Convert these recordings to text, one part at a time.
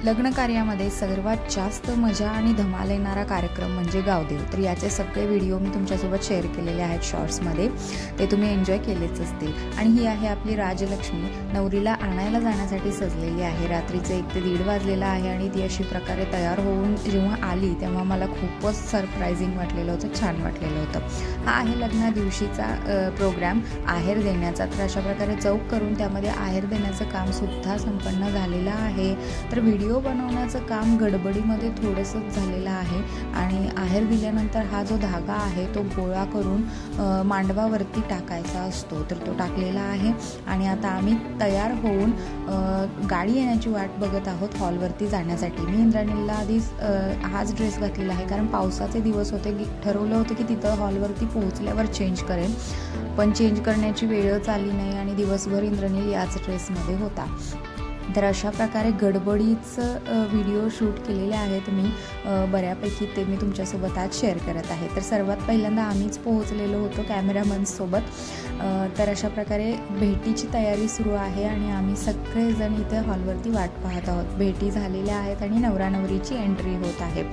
लग्न कार्यामध्ये सर्वात जास्त मजा आणि धमाल येणारा कार्यक्रम म्हणजे गावदेव। तर याचे सगळे व्हिडिओ मी तुमच्यासोबत शेअर केलेले आहेत शॉर्ट्समध्ये, ते तुम्ही एन्जॉय केलेच असतील। आणि ही आहे आपली राजलक्ष्मी, नवरीला आणायला जाण्यासाठी सजलेली आहे। रात्रीचे 1 ते 1:30 वाजलेला आहे आणि ती अशी प्रकारे तयार होऊन जेव्हा आली तेव्हा मला खूपच सरप्रायझिंग वाटलेलं होतं, छान वाटलेलं होतं। हा आहे लग्ना दिवशीचा प्रोग्राम आहेर देण्याचा। तर अशा प्रकारे चौक करून त्यामध्ये आहेर देण्याचं काम सुद्धा संपन्न झालेलं आहे। तर व्हिडिओ बनवण्याचं काम गडबडीमध्ये थोडंसंच झालेलं आहे आणि आहेर दिल्यानंतर हा जो धागा आहे तो गोळा करून मांडवावरती टाकायचा असतो, तर तो टाकलेला आहे। आणि आता आम्ही तयार होऊन गाडी येण्याची वाट बघत आहोत हॉलवरती जाण्यासाठी। मी इंद्राणीला आधीच हाच ड्रेस घातलेला आहे, कारण पावसाचे दिवस होते, ठरवलं होतं की तिथं हॉलवरती पोहोचल्यावर चेंज करेन, पण चेंज करण्याची वेळच आली नाही आणि दिवसभर इंद्राणी याच ड्रेसमध्ये होता। तर अशा प्रकारे गडबडीचं व्हिडिओ शूट केलेले आहेत मी बऱ्यापैकी, ते मी तुमच्यासोबत आज शेअर करत आहे। तर सर्वात पहिल्यांदा आम्हीच पोहोचलेलो होतो कॅमेरामनसोबत। तर अशा प्रकारे भेटीची तयारी सुरू आहे आणि आम्ही सगळेजण इथे हॉलवरती वाट पाहत आहोत। भेटी झालेल्या आहेत आणि नवरा नवरीची एंट्री होत आहे।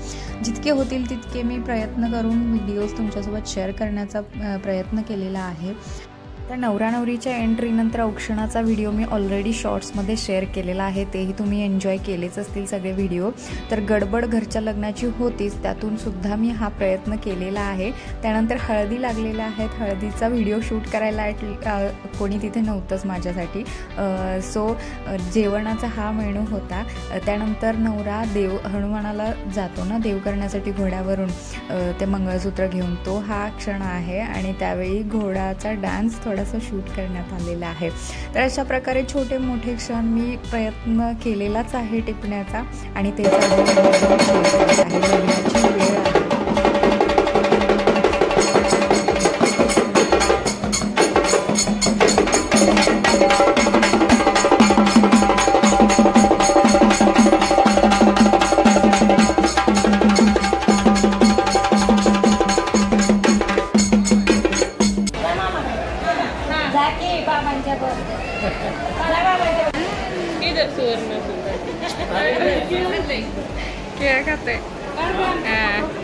जितके होतील तितके मी प्रयत्न करून व्हिडिओज तुमच्यासोबत शेअर करण्याचा प्रयत्न केलेला आहे। तर नवरा नवरीच्या एंट्रीनंतर औक्षणाचा व्हिडिओ मी ऑलरेडी शॉर्ट्समध्ये शेअर केलेला आहे, तेही तुम्ही एन्जॉय केलेच असतील सगळे व्हिडिओ। तर गडबड घरच्या लग्नाची होतीच, त्यातून सुद्धा मी हा प्रयत्न केलेला आहे। त्यानंतर हळदी लागलेल्या आहेत, हळदीचा व्हिडिओ शूट करायला कोणी तिथे नव्हतंच माझ्यासाठी। सो जेवणाचा हा मेनू होता। त्यानंतर नवरा हनुमानाला जातो ना देव करण्यासाठी घोड्यावरून, ते मंगळसूत्र घेऊन, तो हा क्षण आहे आणि त्यावेळी घोडाचा डान्स थोडासा शूट करण्यात आलेला आहे। तर अशा प्रकारे छोटे मोठे क्षण मी प्रयत्न केलेलाच आहे टिपण्याचा आणि ते लग्नाची वेळ आहे।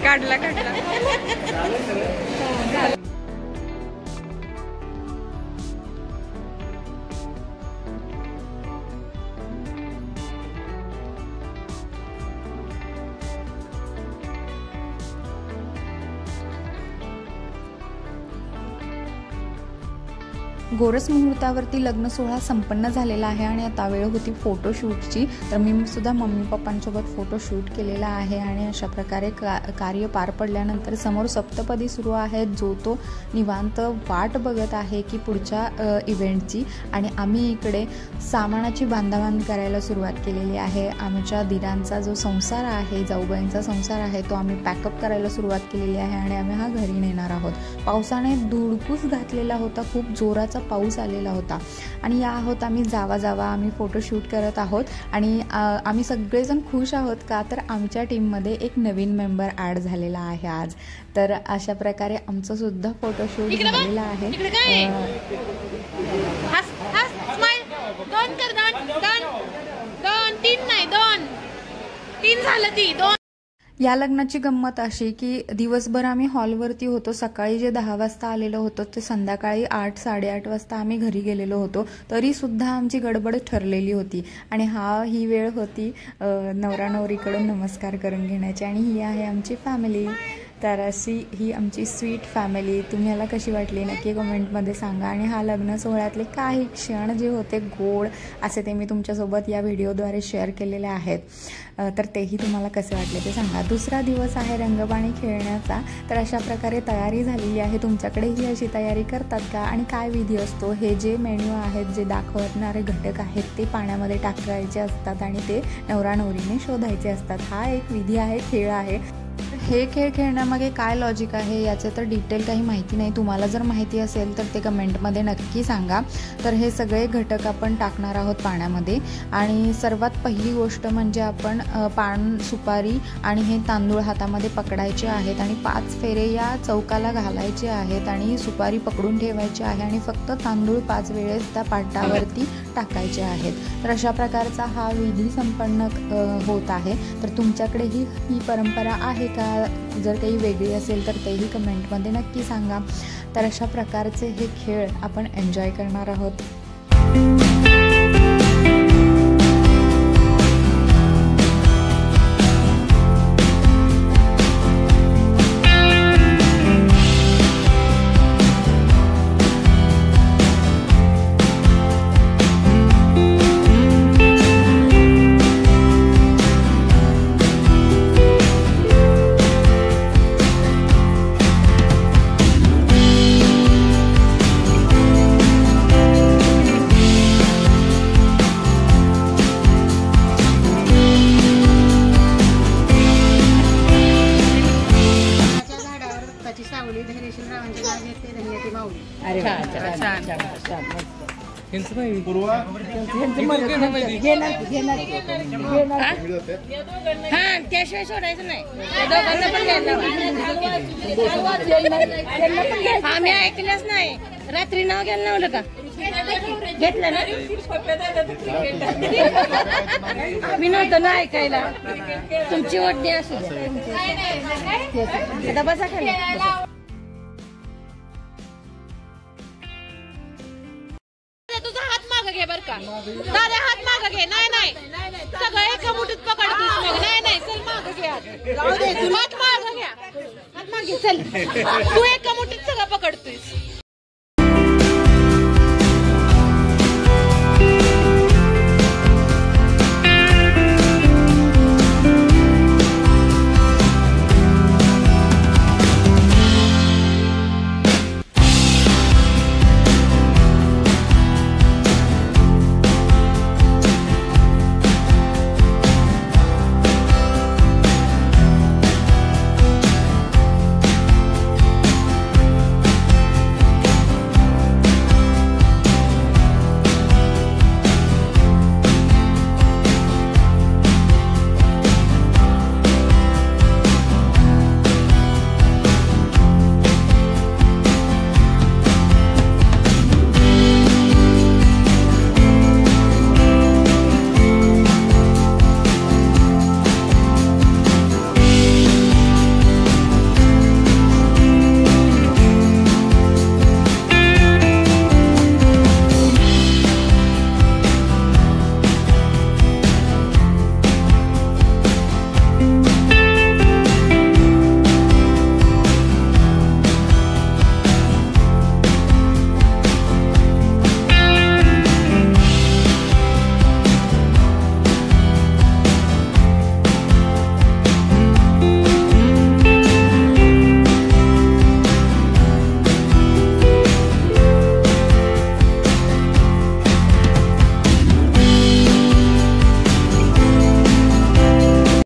काढला गोरस मुहूर्तावरती लग्न सोहळा संपन्न झालेला आहे आणि आता वेळ होती फोटोशूटची। तर मी सुद्धा मम्मी पप्पांसोबत फोटोशूट केलेला आहे आणि अशा प्रकारे कार्य पार पडल्यानंतर समोर सप्तपदी सुरू आहे, जो तो निवांत वाट बघत आहे की पुढच्या इव्हेंटची। आणि आम्ही इकडे सामानाची बांधाबांध करायला सुरुवात केलेली आहे। आमच्या दिरांचा जो संसार आहे, जाऊबाईंचा संसार आहे, तो आम्ही पॅकअप करायला सुरुवात केलेली आहे आणि आम्ही हा घरी नेणार आहोत। पावसाने धुडकूस घातलेला होता, खूप जोराचा पाऊस आलेला होता आणि या आहोत आम्ही जावा आम्ही फोटोशूट करत आहोत आणि आम्ही सगळेजण खुश आहोत का, तर आमच्या टीममध्ये एक नवीन मेंबर ॲड झालेला आहे आज। तर अशा प्रकारे आमचं सुद्धा फोटोशूट झालेला आहे। या लग्नाची गंमत अशी की दिवसभर आम्ही हॉलवरती होतो। सकाळी जे 10 वाजता आलेलो होतो ते संध्याकाळी 8 साडेआठ वाजता आम्ही घरी गेलेलो होतो, तरी सुद्धा आमची गडबड ठरलेली होती। आणि ही वेळ होती नवरा नवरीकडून नमस्कार करून घेण्याची आणि ही आहे आमची फॅमिली। तर अशी ही आमची स्वीट फॅमिली तुम्हाला कशी वाटली नक्की कमेंटमध्ये सांगा। आणि हा लग्न सोहळ्यातले काही क्षण जे होते गोड असे, ते मी तुमच्यासोबत या व्हिडिओद्वारे शेअर केलेले आहेत। तर तेही तुम्हाला कसे वाटले ते सांगा। दुसरा दिवस आहे रंगपाणी खेळण्याचा। तर अशा प्रकारे तयारी झालेली आहे। तुमच्याकडेही अशी तयारी करतात का आणि काय विधी असतो? हे जे मेन्यू आहेत, जे दाखवणारे घटक आहेत, ते पाण्यामध्ये टाकायचे असतात आणि ते नवरा नवरीने शोधायचे असतात। हा एक विधी आहे, खेळ आहे। हे खेळ खेळण्यामागे काय लॉजिक आहे याचे तर डिटेल काही माहिती नाही. तुम्हाला जर माहिती असेल तर ते कमेंटमध्ये नक्की सांगा. तर हे सगळे घटक आपण टाकणार आहोत पाण्यामध्ये. आणि सर्वात पहिली गोष्ट म्हणजे आपण पान, सुपारी आणि हे तांदूळ हातामध्ये पकडायचे आहेत आणि 5 फेरे या चौकाला घालायचे आहेत आणि सुपारी पकडून ठेवायची आहे आणि फक्त तांदूळ 5 वेळेस त्या पाटावरती टाकायचे आहेत. तर अशा प्रकारचा हा विधी संपन्न होत आहे. तर तुमच्याकडेही ही परंपरा आहे का? जर काही वेगळी असेल तर तेही कमेंटमध्ये नक्की सांगा. तर अशा प्रकारचे हे खेळ आपण एन्जॉय करणार आहोत. त्याशिवाय सोडायचं नाही. आम्ही ऐकलंच नाही. रात्री नाव घ्यायला लावलं का? घेतलं ना? आम्ही नव्हतं ना ऐकायला. तुमची ओढणी असू द्या. बसा खाली. तुझा हात मागं घे बर का दादा. हात मागं घे. नाही नाही सगळं एका मुठीत पकडतोस मग. नाही नाही चल मागं घे. हात मागं घ्या. हात मागे चल. तू एका मुठीत सगळं पकडतोयस.